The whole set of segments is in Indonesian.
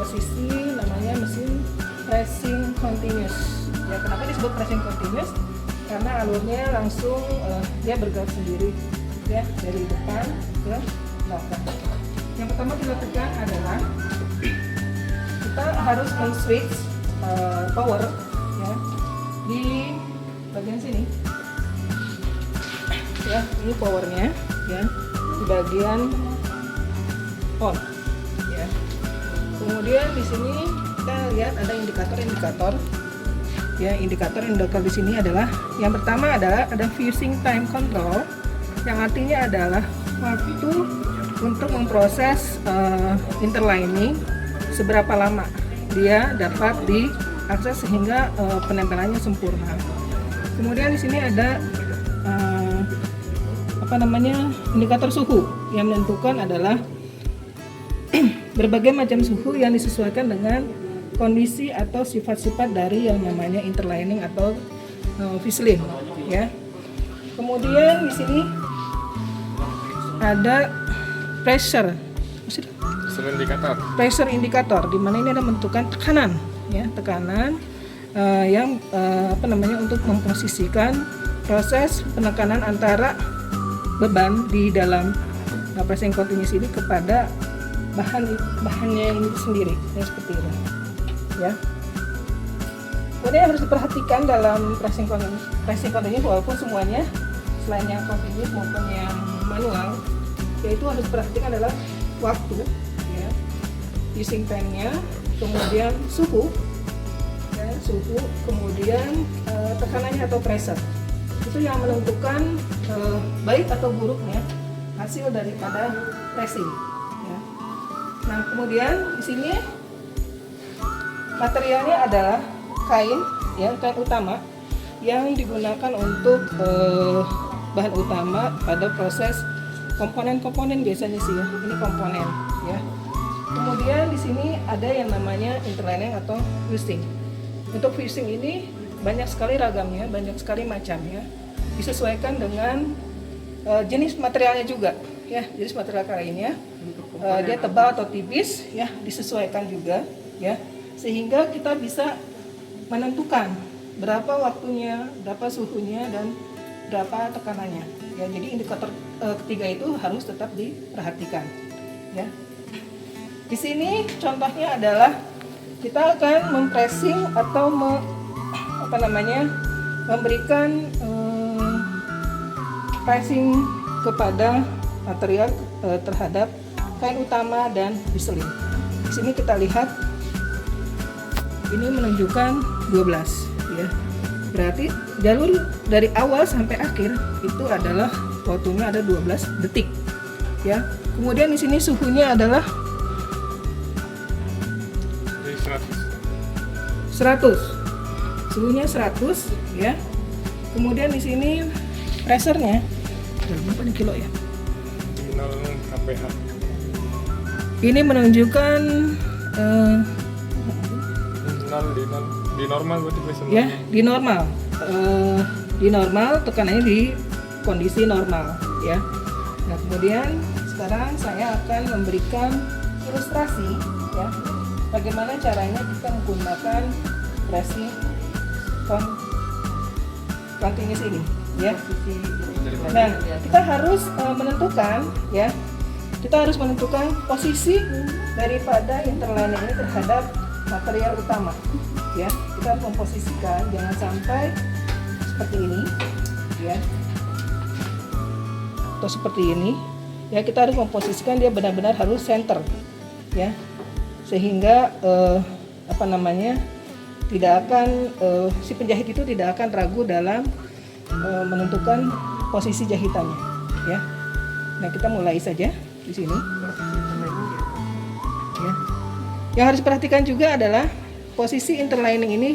posisi namanya mesin pressing continuous. Ya, kenapa disebut pressing continuous? Karena alurnya langsung dia bergerak sendiri, ya, dari depan ke belakang. Yang pertama kita tekan adalah kita harus men-switch power, ya, di bagian sini. Ya, ini powernya, ya, di bagian on, ya. Kemudian di sini kita lihat ada indikator-indikator. Ya, indikator di sini adalah yang pertama adalah ada fusing time control, yang artinya adalah waktu untuk memproses interlining seberapa lama dia dapat diakses sehingga penempelannya sempurna. Kemudian di sini ada indikator suhu yang menentukan adalah berbagai macam suhu yang disesuaikan dengan kondisi atau sifat-sifat dari yang namanya interlining atau fuselin, ya. Kemudian di sini ada pressure indikator di mana ini ada menentukan tekanan, ya, tekanan yang untuk memposisikan proses penekanan antara beban di dalam pressing continuous ini kepada bahannya ini sendiri, ya, seperti itu, ya. Kemudian yang harus diperhatikan dalam pressing continuous walaupun semuanya selain yang continuous maupun yang manual, yaitu harus diperhatikan adalah waktu, ya, using time-nya, kemudian suhu, ya, kemudian tekanannya atau pressure. Itu yang menentukan baik atau buruknya hasil daripada pressing, ya. Nah, kemudian di sini materialnya adalah kain, ya, kain utama yang digunakan untuk bahan utama pada proses komponen biasanya sih, ya. Ini komponen, ya. Kemudian di sini ada yang namanya interlining atau fusing. Untuk fusing ini banyak sekali ragamnya, banyak sekali macamnya. Disesuaikan dengan jenis materialnya juga, ya, jenis material kainnya. Dia tebal atau tipis, ya, disesuaikan juga, ya, sehingga kita bisa menentukan berapa waktunya, berapa suhunya, dan berapa tekanannya, ya. Jadi indikator ketiga itu harus tetap diperhatikan, ya. Di sini contohnya adalah kita akan mempressing atau memberikan pressing kepada material terhadap kain utama dan fuselin. Di sini kita lihat ini menunjukkan 12, ya. Berarti jalur dari awal sampai akhir itu adalah waktunya ada 12 detik, ya. Kemudian di sini suhunya adalah 100. Suhunya 100, ya. Kemudian di sini pressure-nya berapa nih kilo, ya? 0 kph. Ini menunjukkan di normal berarti pressure, ya, di normal. Di normal, tekanannya di kondisi normal, ya. Nah, kemudian sekarang saya akan memberikan ilustrasi, ya, bagaimana caranya kita menggunakan pressing continuous ini, ya. Nah, kita harus menentukan, ya, kita harus menentukan posisi daripada interlining ini terhadap material utama, ya. Kita harus memposisikan, jangan sampai seperti ini, ya, atau seperti ini, ya. Kita harus memposisikan dia benar-benar harus center, ya, sehingga tidak akan si penjahit itu tidak akan ragu dalam menentukan posisi jahitannya, ya. Nah, kita mulai saja di sini, ya. Yang harus diperhatikan juga adalah posisi interlining ini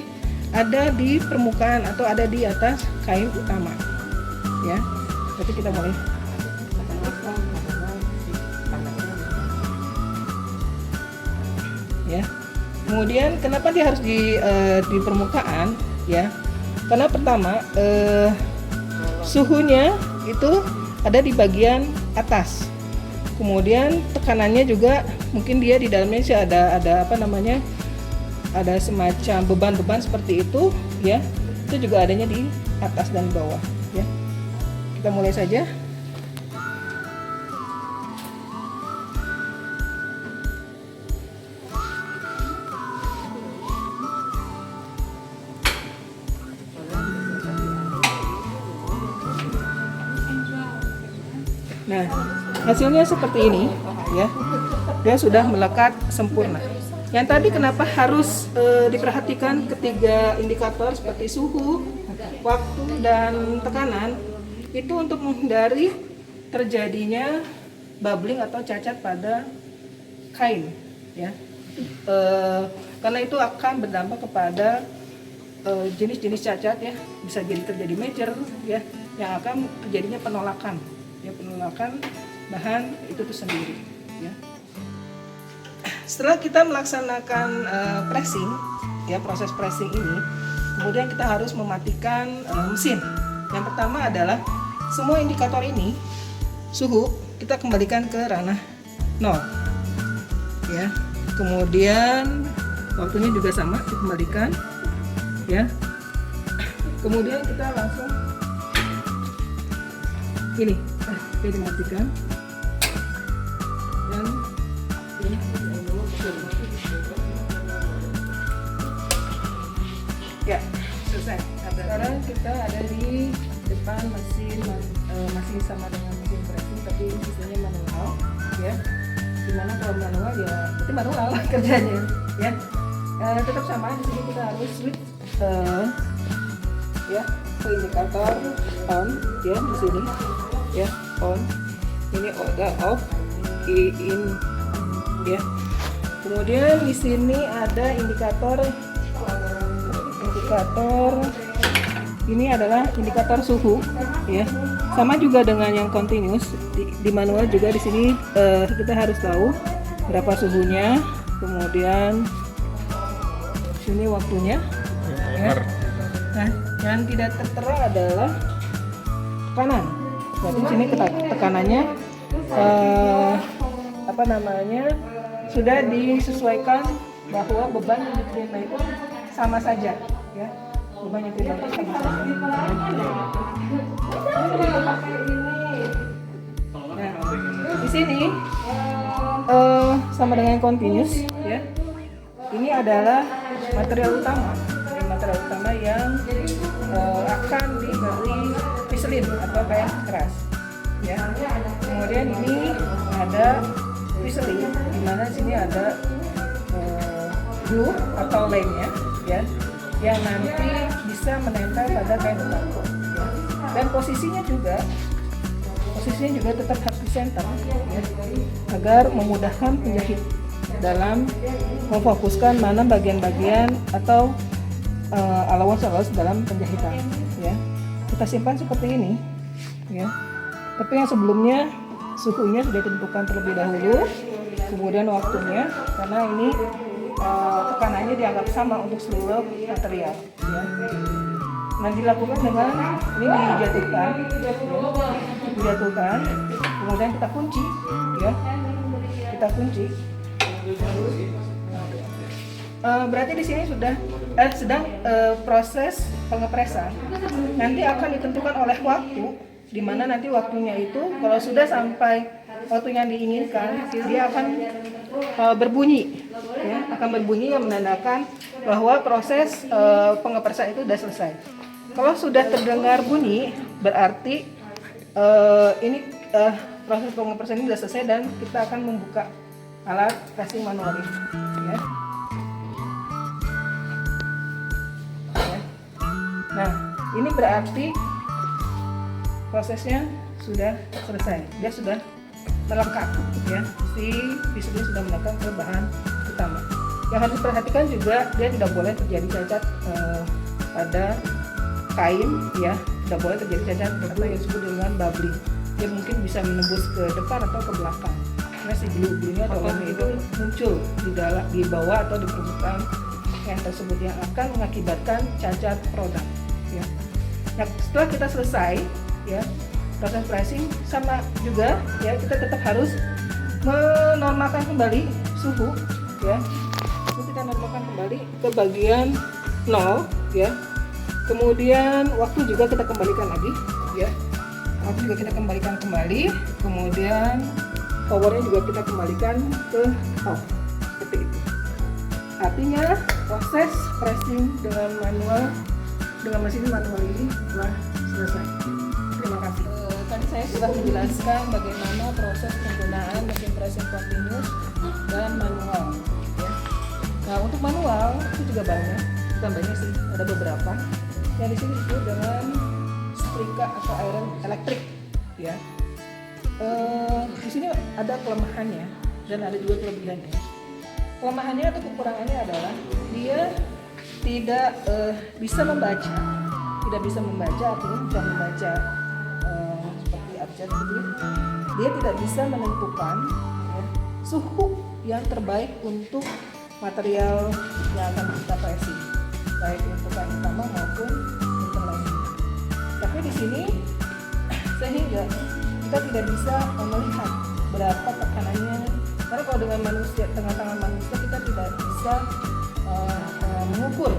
ada di permukaan atau ada di atas kain utama, ya. Berarti kita mulai. Ya. Kemudian kenapa dia harus di permukaan, ya? Karena pertama suhunya itu ada di bagian atas, Kemudian tekanannya juga mungkin dia di dalamnya sih ada apa namanya, ada semacam beban-beban seperti itu ya. Itu juga adanya di atas dan bawah ya. Kita mulai saja. Nah, hasilnya seperti ini ya. Dia sudah melekat sempurna. Yang tadi kenapa harus diperhatikan ketiga indikator seperti suhu, waktu, dan tekanan, itu untuk menghindari terjadinya bubbling atau cacat pada kain ya. Karena itu akan berdampak kepada jenis-jenis cacat ya, bisa jadi terjadi major ya, yang akan terjadinya penolakan ya, penolakan bahan itu tuh sendiri ya. Setelah kita melaksanakan pressing ya, proses pressing ini, kemudian kita harus mematikan mesin. Yang pertama adalah semua indikator ini suhu kita kembalikan ke ranah 0 ya. Kemudian waktunya juga sama dikembalikan ya. Kemudian kita langsung ini dimatikan dan ini ya selesai. Sekarang kita ada di depan mesin masih sama dengan mesin pressing, tapi sistemnya manual ya. Dimana kalau manual ya itu manual kerjanya ya. Tetap sama, di sini kita harus switch ya ke indikator on ya, di sini ya on, ini udah off, in ya. Kemudian di sini ada indikator ini adalah indikator suhu ya, sama juga dengan yang continuous. Di manual juga di sini kita harus tahu berapa suhunya, kemudian sini waktunya ya. Nah, yang tidak tertera adalah tekanan. Jadi sini tekanannya apa namanya, sudah disesuaikan bahwa beban yang diterima itu sama saja ya, beban yang diterima itu sama saja. Nah, di sini sama dengan continuous ya. Ini adalah material utama yang akan diberi piselin atau kain keras ya. Kemudian ini ada piselin, di mana sini ada glue atau lemnya ya, yang nanti bisa menempel pada kain utama ya. Dan posisinya juga tetap harus di center ya, agar memudahkan penjahit dalam memfokuskan mana bagian-bagian atau allowance dalam penjahitan ya. Kita simpan seperti ini ya. Tapi yang sebelumnya suhunya sudah ditentukan terlebih dahulu, kemudian waktunya, karena ini tekanannya dianggap sama untuk seluruh material ya. Nah, dilakukan dengan ini dijatuhkan, kemudian kita kunci ya, berarti di sini sudah sedang proses pengepresan. Nanti akan ditentukan oleh waktu, di mana nanti waktunya itu kalau sudah sampai waktu yang diinginkan, dia akan berbunyi ya, yang menandakan bahwa proses pengepresan itu sudah selesai. Kalau sudah terdengar bunyi, berarti ini proses pengepresan ini sudah selesai dan kita akan membuka alat pressing manual ini ya. Nah, ini berarti prosesnya sudah selesai. Dia sudah melekat ya. Si piselin sudah melekat ke bahan utama. Yang harus diperhatikan juga, dia tidak boleh terjadi cacat pada kain ya. Tidak boleh terjadi cacat atau yang disebut dengan bubbling. Dia mungkin bisa menembus ke depan atau ke belakang. Karena si glue-nya atau lemnya itu muncul di bawah atau di permukaan yang tersebut, yang akan mengakibatkan cacat produk ya. Nah, setelah kita selesai ya proses pressing, sama juga ya, kita tetap harus menormalkan kembali suhu ya. Ini kita normalkan kembali ke bagian 0 ya. Kemudian waktu juga kita kembalikan lagi ya. Waktu juga kita kembalikan kembali. Kemudian powernya juga kita kembalikan ke off seperti itu. Artinya proses pressing dengan mesin manual ini telah selesai. Terima kasih. Tadi saya sudah menjelaskan bagaimana proses penggunaan mesin pressing continuous dan manual. Ya. Nah untuk manual itu juga banyak, bukan banyak sih, ada beberapa. Yang di sini disebut dengan setrika atau iron elektrik. Ya. Di sini ada kelemahannya dan ada juga kelebihannya. Kelemahannya atau kekurangannya adalah dia tidak bisa membaca, artinya bisa membaca seperti abjad gitu. Dia tidak bisa menentukan ya, suhu yang terbaik untuk material yang akan kita pressing, baik untuk kain utama maupun interlining. Tapi di sini sehingga kita tidak bisa melihat berapa tekanannya, karena kalau dengan tangan manusia kita tidak bisa mengukur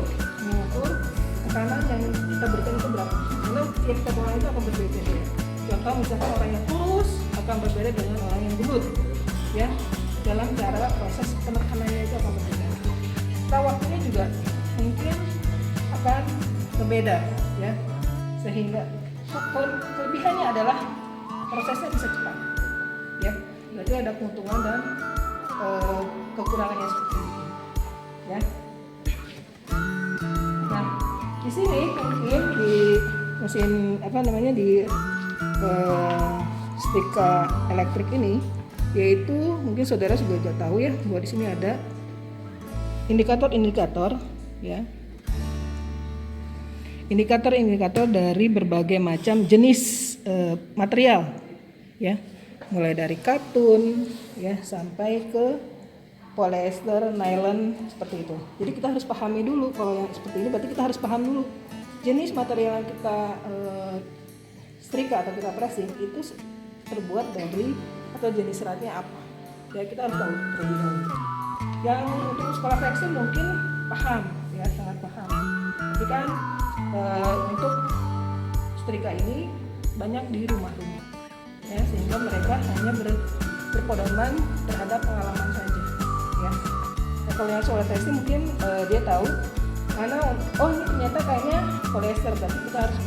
tekanan yang kita berikan itu berapa, karena tiap orang itu akan berbeda. Contoh misalkan orang yang kurus akan berbeda dengan orang yang gendut ya, dalam cara proses penekanannya itu akan berbeda. Nah, waktunya juga mungkin akan berbeda ya, sehingga kelebihannya adalah prosesnya bisa cepat ya. Berarti ada keuntungan dan kekurangannya seperti itu ya. Nah di sini mungkin di mesin di setrika elektrik ini, yaitu mungkin saudara sudah tahu ya bahwa di sini ada indikator ya, indikator dari berbagai macam jenis material ya, mulai dari katun ya sampai ke polyester, nylon seperti itu. Jadi kita harus pahami dulu, kalau yang seperti ini berarti kita harus paham dulu jenis material yang kita setrika atau kita pressing itu terbuat dari atau jenis seratnya apa. Ya kita harus tahu terlebih dahulu. Yang untuk sekolah tekstil mungkin paham ya, sangat paham. Tapi kan untuk setrika ini banyak di rumah-rumah ya, sehingga mereka hanya berpedoman terhadap pengalaman saja ya. Nah, kalau yang soal tekstil mungkin dia tahu mana, oh ini ternyata kayaknya polyester, berarti kita harus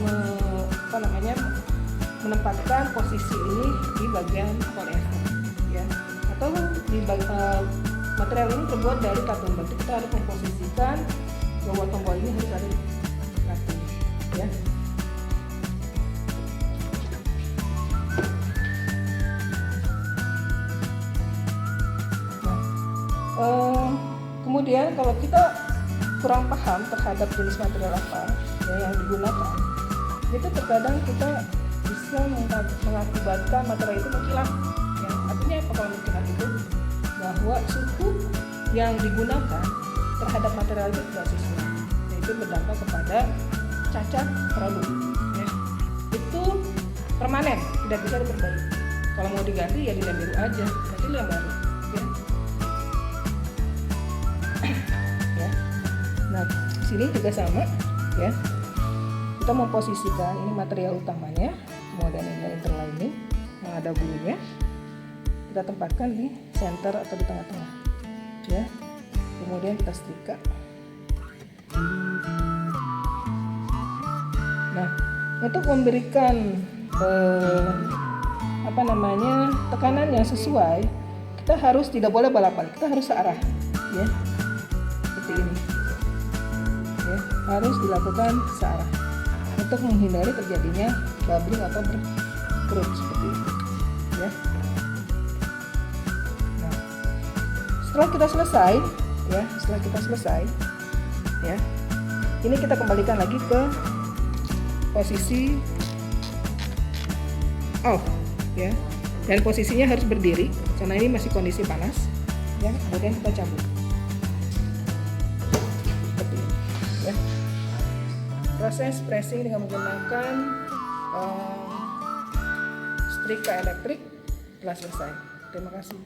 menempatkan posisi ini di bagian polyester ya, atau di material ini terbuat dari katun, berarti kita harus memposisikan bahwa tombol ini harus ada di katun ya. Kemudian kalau kita kurang paham terhadap jenis material apa ya, yang digunakan, itu terkadang kita bisa mengakibatkan material itu mengkilap ya. Artinya apa kalau mengkilap itu? Bahwa suhu yang digunakan terhadap material itu tidak sesuai, yaitu berdampak kepada cacat produk ya. Itu permanen, tidak bisa diperbaiki. Kalau mau diganti ya dilem biru aja, nanti lem baru ya. Nah, sini juga sama ya. Kita memposisikan ini material utamanya, kemudian ini interlining yang ada bulunya. Kita tempatkan di center atau di tengah-tengah. Ya. Kemudian kita setrika. Nah, untuk memberikan tekanan yang sesuai, kita harus tidak boleh bolak-balik, kita harus searah ya. Seperti ini. Harus dilakukan searah untuk menghindari terjadinya bubbling atau berkerut seperti itu ya. Nah, setelah kita selesai ya, ini kita kembalikan lagi ke posisi off ya, dan posisinya harus berdiri karena ini masih kondisi panas ya. Kemudian kita cabut seperti ini ya. Proses pressing dengan menggunakan setrika elektrik telah selesai. Terima kasih.